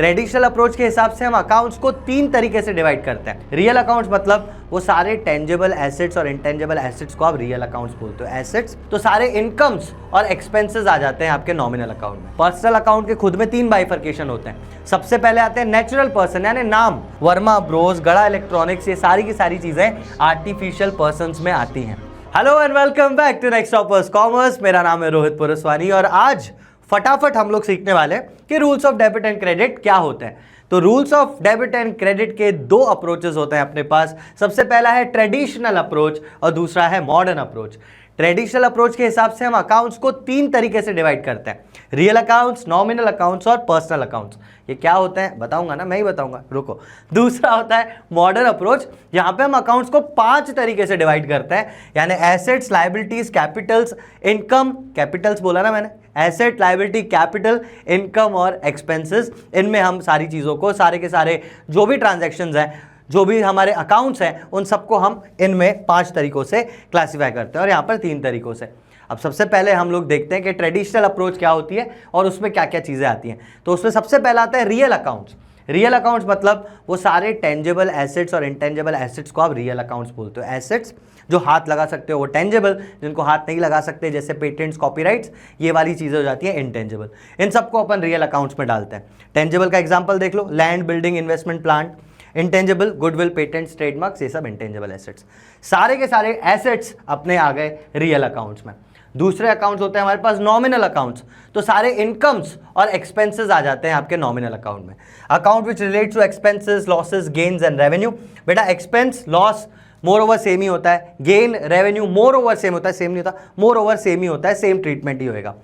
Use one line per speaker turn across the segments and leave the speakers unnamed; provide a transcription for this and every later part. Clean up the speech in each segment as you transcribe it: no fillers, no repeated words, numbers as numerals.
Traditional approach के हिसाब से हम अकाउंट्स को 3 तरीके से डिवाइड करते हैं। रियल अकाउंट्स मतलब वो सारे टेंजिबल एसेट्स और इंटेंजिबल एसेट्स को आप रियल अकाउंट्स बोलते हो। एसेट्स तो सारे इनकम्स और एक्सपेंसेस आ जाते हैं आपके नॉमिनल अकाउंट में। पर्सनल अकाउंट के खुद में 3 बाइफर्केशन होते हैं। सबसे पहले आते हैं नेचुरल पर्सन यानी नाम, वर्मा ब्रोस, गड़ा इलेक्ट्रॉनिक्स, ये सारी की सारी चीजें आर्टिफिशियल पर्सन्स में आती हैं। Hello and welcome back to Next Toppers Commerce. मेरा नाम है रोहित पुरस्वानी और आज फटाफट हम लोग सीखने वाले हैं कि rules of debit and credit क्या होते हैं। तो rules of debit and credit के 2 अप्रोचेस होते हैं अपने पास। सबसे पहला है ट्रेडिशनल अप्रोच और दूसरा है मॉडर्न अप्रोच। ट्रेडिशनल अप्रोच के हिसाब से हम अकाउंट्स को 3 तरीके से डिवाइड करते हैं, रियल अकाउंट्स, नॉमिनल अकाउंट्स और पर्सनल अकाउंट्स। ये क्या होते हैं बताऊंगा ना, मैं ही बताऊंगा, रुको। दूसरा होता है मॉडर्न अप्रोच, यहाँ पे हम अकाउंट्स को 5 तरीके से डिवाइड करते हैं, यानी assets, liabilities, Capitals, income, Capitals बोला ना मैंने, एसेट, लायबिलिटी, कैपिटल, इनकम और एक्सपेंसेस। इनमें हम सारी चीज़ों को, सारे के सारे जो भी ट्रांजैक्शंस हैं, जो भी हमारे अकाउंट्स हैं, उन सबको हम इनमें 5 तरीकों से क्लासीफाई करते हैं और यहाँ पर 3 तरीकों से। अब सबसे पहले हम लोग देखते हैं कि ट्रेडिशनल अप्रोच क्या होती है और उसमें क्या क्या चीज़ें आती हैं। तो उसमें सबसे पहला आता है रियल अकाउंट्स। रियल अकाउंट्स मतलब वो सारे टेंजिबल एसेट्स और इंटेंजिबल एसेट्स को आप रियल अकाउंट्स बोलते हो। एसेट्स जो हाथ लगा सकते हो वो टेंजिबल, जिनको हाथ नहीं लगा सकते जैसे पेटेंट्स, कॉपीराइट्स, ये वाली चीज़ें हो जाती हैं इंटेंजिबल। इन सबको अपन रियल अकाउंट्स में डालते हैं। टेंजिबल का एग्जाम्पल देख लो, land, building, investment, plant. Intangible, goodwill, patents, trademarks, ये सब इंटेंजिबल एसेट्स। सारे के सारे एसेट्स अपने आ गए रियल अकाउंट्स में। दूसरे अकाउंट्स होते हैं हमारे पास नॉमिनल अकाउंट्स, तो सारे इनकम्स और एक्सपेंसेस आ जाते हैं आपके नॉमिनल अकाउंट में। Account which relates to expenses, losses, gains and revenue. बेटा expense, loss more over same ही होता है, gain, revenue more over same होता है, सेम नहीं होता, मोर ओवर सेम ही होता है, सेम ट्रीटमेंट ही होएगा।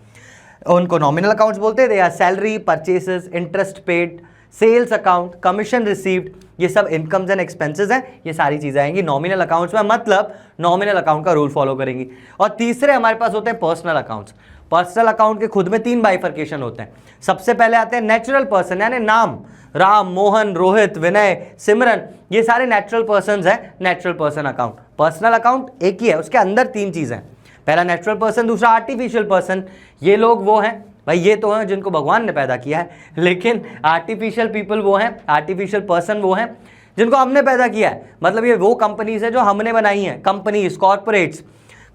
उनको नॉमिनल अकाउंट्स बोलते हैं। या salary, purchases, interest paid, sales account, commission received, ये सब इनकम्स एंड एक्सपेंसेस हैं। ये सारी चीजें आएंगी नॉमिनल अकाउंट्स में, मतलब नॉमिनल अकाउंट का रूल फॉलो करेंगी। और तीसरे हमारे पास होते हैं पर्सनल अकाउंट्स। पर्सनल अकाउंट के खुद में 3 बाइफर्केशन होते हैं। सबसे पहले आते हैं नेचुरल पर्सन यानी नाम, राम, मोहन, रोहित, विनय, सिमरन, ये सारे नेचुरल पर्सन्स हैं। Natural person account, personal account एक ही है, उसके अंदर 3 चीजें हैं। पहला नेचुरल पर्सन, दूसरा आर्टिफिशियल पर्सन। ये लोग वो हैं भाई, ये तो हैं जिनको भगवान ने पैदा किया है, लेकिन आर्टिफिशियल पीपल वो हैं, आर्टिफिशियल पर्सन वो हैं जिनको हमने पैदा किया है। मतलब ये वो कंपनीज है जो हमने बनाई हैं, companies, corporates,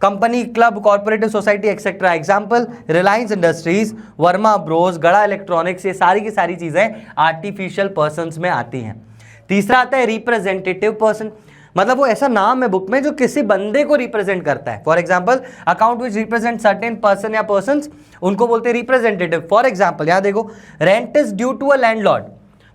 company, club, corporative society etcetera. Example Reliance industries, Verma Bros, गड़ा इलेक्ट्रॉनिक्स, ये सारी की सारी चीजें आर्टिफिशियल पर्सन्स में आती हैं। तीसरा आता है रिप्रेजेंटेटिव पर्सन, मतलब वो ऐसा नाम है बुक में जो किसी बंदे को रिप्रेजेंट करता है। For example account which represent certain person या पर्सन्स, उनको बोलते हैं रिप्रेजेंटेटिव। फॉर एग्जाम्पल यहाँ देखो, rent is due to a landlord,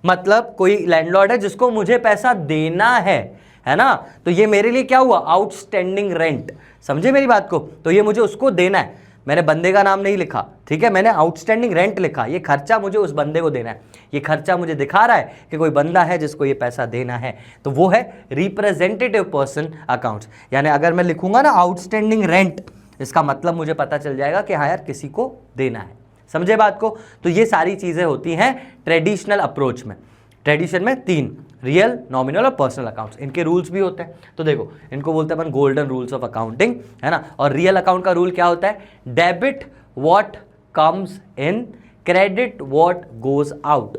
मतलब कोई लैंडलॉर्ड है जिसको मुझे पैसा देना है ना, तो ये मेरे लिए क्या हुआ, आउटस्टैंडिंग रेंट। समझे मेरी बात को, तो ये मुझे उसको देना है। मैंने बंदे का नाम नहीं लिखा, ठीक है, मैंने आउटस्टैंडिंग रेंट लिखा। ये खर्चा मुझे उस बंदे को देना है, ये खर्चा मुझे दिखा रहा है कि कोई बंदा है जिसको ये पैसा देना है, तो वो है रिप्रेजेंटेटिव पर्सन अकाउंट्स। यानी अगर मैं लिखूंगा ना आउटस्टैंडिंग रेंट, इसका मतलब मुझे पता चल जाएगा कि हाँ यार किसी को देना है। समझे बात को। तो ये सारी चीजें होती हैं ट्रेडिशनल अप्रोच में। ट्रेडिशन में 3, रियल, नॉमिनल और पर्सनल अकाउंट्स। इनके रूल्स भी होते हैं। तो देखो इनको बोलते हैं अपन गोल्डन रूल्स ऑफ अकाउंटिंग, है ना। और रियल अकाउंट का रूल क्या होता है, debit what comes in, credit what goes out.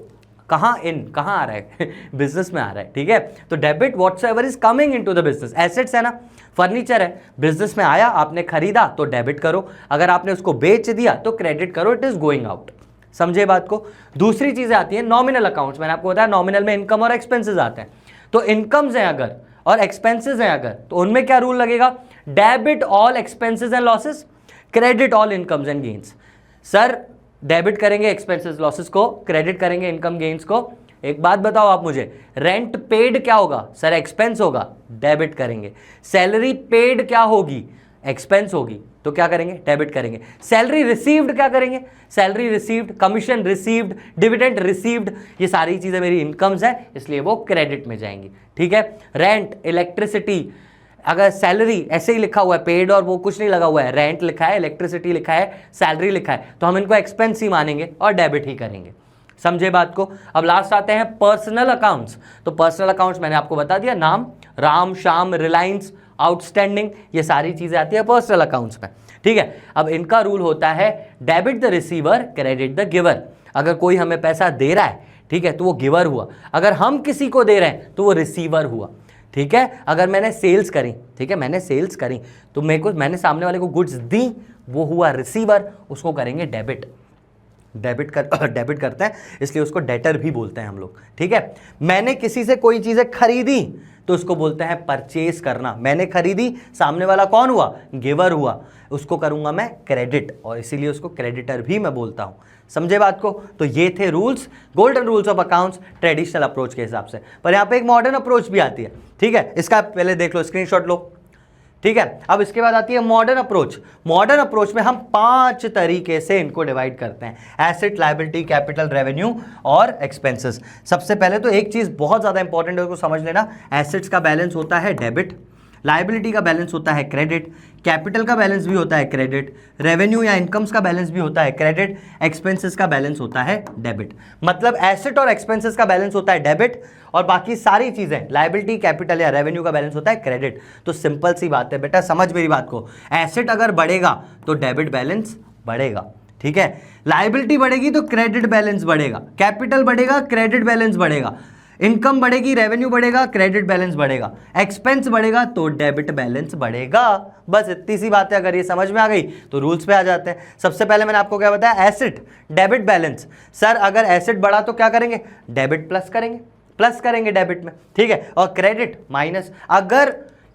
कहाँ इन, कहाँ आ रहा है बिजनेस में आ रहा है, ठीक है। तो debit whatsoever is coming into the business. Assets है ना, फर्नीचर है, बिजनेस में आया, आपने खरीदा तो डेबिट करो, अगर आपने उसको बेच दिया तो क्रेडिट करो, इट इज गोइंग आउट। समझे बात को। दूसरी चीजें आती है नॉमिनल अकाउंट्स। मैंने आपको बताया नॉमिनल में इनकम और एक्सपेंसेस आते हैं। तो इनकम्स हैं अगर और एक्सपेंसेस हैं अगर, तो उनमें क्या रूल लगेगा, debit all expenses and losses, credit all incomes and gains. Sir debit करेंगे एक्सपेंसेस लॉसेस को, क्रेडिट करेंगे इनकम गेन्स को। एक बात बताओ आप मुझे, रेंट पेड क्या होगा, सर एक्सपेंस होगा, डेबिट करेंगे। सैलरी पेड क्या होगी, एक्सपेंस होगी, तो क्या करेंगे, डेबिट करेंगे। सैलरी रिसीव्ड क्या करेंगे, salary received, commission received, dividend received, ये सारी चीजें मेरी इनकम्स हैं, इसलिए वो क्रेडिट में जाएंगी, ठीक है। रेंट, इलेक्ट्रिसिटी, अगर सैलरी ऐसे ही लिखा हुआ है, पेड और वो कुछ नहीं लगा हुआ है, रेंट लिखा है, इलेक्ट्रिसिटी लिखा है, सैलरी लिखा है, तो हम इनको एक्सपेंस ही मानेंगे और डेबिट ही करेंगे। समझे बात को। अब लास्ट आते हैं पर्सनल अकाउंट्स। तो पर्सनल अकाउंट्स मैंने आपको बता दिया, नाम, राम, श्याम, रिलायंस, आउटस्टैंडिंग, ये सारी चीजें आती है पर्सनल अकाउंट्स में, ठीक है। अब इनका रूल होता है debit the receiver, credit the giver. अगर कोई हमें पैसा दे रहा है, ठीक है, तो वो गिवर हुआ। अगर हम किसी को दे रहे हैं तो वो रिसीवर हुआ। ठीक है, अगर मैंने सेल्स करी, ठीक है, मैंने सेल्स करी तो मैंने सामने वाले को गुड्स दी, वो हुआ रिसीवर, उसको करेंगे डेबिट। डेबिट करते हैं, इसलिए उसको डेटर भी बोलते हैं हम लोग। ठीक है, मैंने किसी से कोई चीजें खरीदी तो उसको बोलते हैं परचेज करना। मैंने खरीदी, सामने वाला कौन हुआ, गिवर हुआ, उसको करूंगा मैं क्रेडिट, और इसीलिए उसको क्रेडिटर भी मैं बोलता हूं। समझे बात को? तो ये थे rules, golden rules of accounts traditional approach के हिसाब से। पर यहां पे एक मॉडर्न अप्रोच भी आती है। ठीक है, इसका पहले देख लो, स्क्रीनशॉट लो। ठीक है, अब इसके बाद आती है मॉडर्न अप्रोच। मॉडर्न अप्रोच में हम 5 तरीके से इनको डिवाइड करते हैं, एसेट, लायबिलिटी, कैपिटल, रेवेन्यू और एक्सपेंसेस। सबसे पहले तो एक चीज बहुत ज्यादा इंपॉर्टेंट है, उसको समझ लेना। एसेट्स का बैलेंस होता है डेबिट, लायबिलिटी का बैलेंस होता है क्रेडिट, कैपिटल का बैलेंस भी होता है क्रेडिट, रेवेन्यू या इनकम्स का बैलेंस भी होता है क्रेडिट, एक्सपेंसेस का बैलेंस होता है डेबिट। मतलब एसेट और एक्सपेंसेस का बैलेंस होता है डेबिट, और बाकी सारी चीजें लायबिलिटी, कैपिटल या रेवेन्यू का बैलेंस होता है क्रेडिट। तो सिंपल सी बात है बेटा, समझ मेरी बात को। एसेट अगर बढ़ेगा तो डेबिट बैलेंस बढ़ेगा, ठीक है, लायबिलिटी बढ़ेगी तो क्रेडिट बैलेंस बढ़ेगा, कैपिटल बढ़ेगा, क्रेडिट बैलेंस बढ़ेगा, इनकम बढ़ेगी, रेवेन्यू बढ़ेगा, क्रेडिट बैलेंस बढ़ेगा, एक्सपेंस बढ़ेगा तो डेबिट बैलेंस बढ़ेगा। बस इतनी सी बात है। अगर ये समझ में आ गई तो रूल्स पे आ जाते हैं। सबसे पहले मैंने आपको क्या बताया, एसेट, डेबिट, बैलेंस। सर अगर एसेट बढ़ा तो क्या करेंगे, डेबिट प्लस करेंगे डेबिट में, ठीक है, और क्रेडिट माइनस। अगर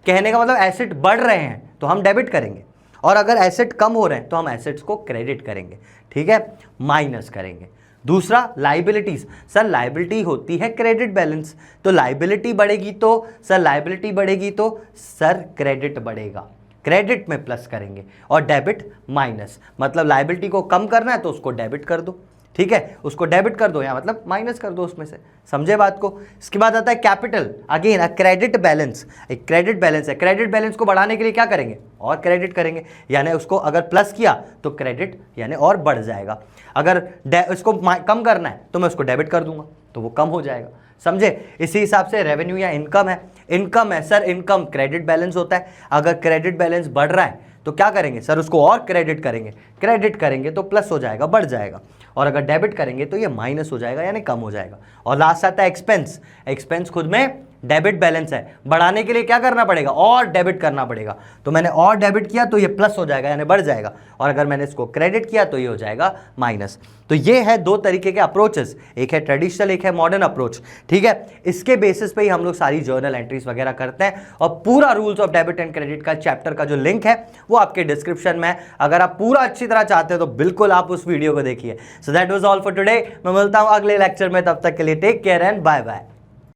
कहने का मतलब एसेट बढ़ रहे हैं तो हम डेबिट करेंगे, और अगर एसेट कम हो रहे हैं तो हम एसेट्स को क्रेडिट करेंगे, ठीक है, माइनस करेंगे। दूसरा लाइबिलिटीज, सर लाइबिलिटी होती है क्रेडिट बैलेंस, तो लाइबिलिटी बढ़ेगी तो सर क्रेडिट बढ़ेगा, क्रेडिट में प्लस करेंगे, और डेबिट माइनस। मतलब लाइबिलिटी को कम करना है तो उसको डेबिट कर दो, ठीक है, उसको डेबिट कर दो या मतलब माइनस कर दो उसमें से। समझे बात को? इसके बाद आता है कैपिटल, अगेन क्रेडिट बैलेंस। एक क्रेडिट बैलेंस है, क्रेडिट बैलेंस को बढ़ाने के लिए क्या करेंगे, और क्रेडिट करेंगे, यानी उसको अगर प्लस किया तो क्रेडिट यानी और बढ़ जाएगा। अगर इसको कम करना है तो मैं उसको डेबिट कर दूंगा तो वो कम हो जाएगा। समझे? इसी हिसाब से रेवेन्यू या इनकम है सर, इनकम क्रेडिट बैलेंस होता है। अगर क्रेडिट बैलेंस बढ़ रहा है तो क्या करेंगे सर, उसको और क्रेडिट करेंगे तो प्लस हो जाएगा, बढ़ जाएगा, और अगर डेबिट करेंगे तो ये माइनस हो जाएगा यानी कम हो जाएगा। और लास्ट आता है एक्सपेंस। एक्सपेंस खुद में डेबिट बैलेंस है, बढ़ाने के लिए क्या करना पड़ेगा, और डेबिट करना पड़ेगा। तो मैंने और डेबिट किया तो ये प्लस हो जाएगा यानी बढ़ जाएगा, और अगर मैंने इसको क्रेडिट किया तो ये हो जाएगा माइनस। तो ये है 2 तरीके के अप्रोचेस, एक है ट्रेडिशनल, एक है मॉडर्न अप्रोच, ठीक है। इसके बेसिस पे ही हम लोग सारी जर्नल एंट्रीज वगैरह करते हैं, और पूरा rules of debit and credit का चैप्टर का जो लिंक है वो आपके डिस्क्रिप्शन में है। अगर आप पूरा अच्छी तरह चाहते हैं तो बिल्कुल आप उस वीडियो को देखिए। So that was all for today. मैं मिलता हूं अगले लेक्चर में, तब तक के लिए take care and bye bye.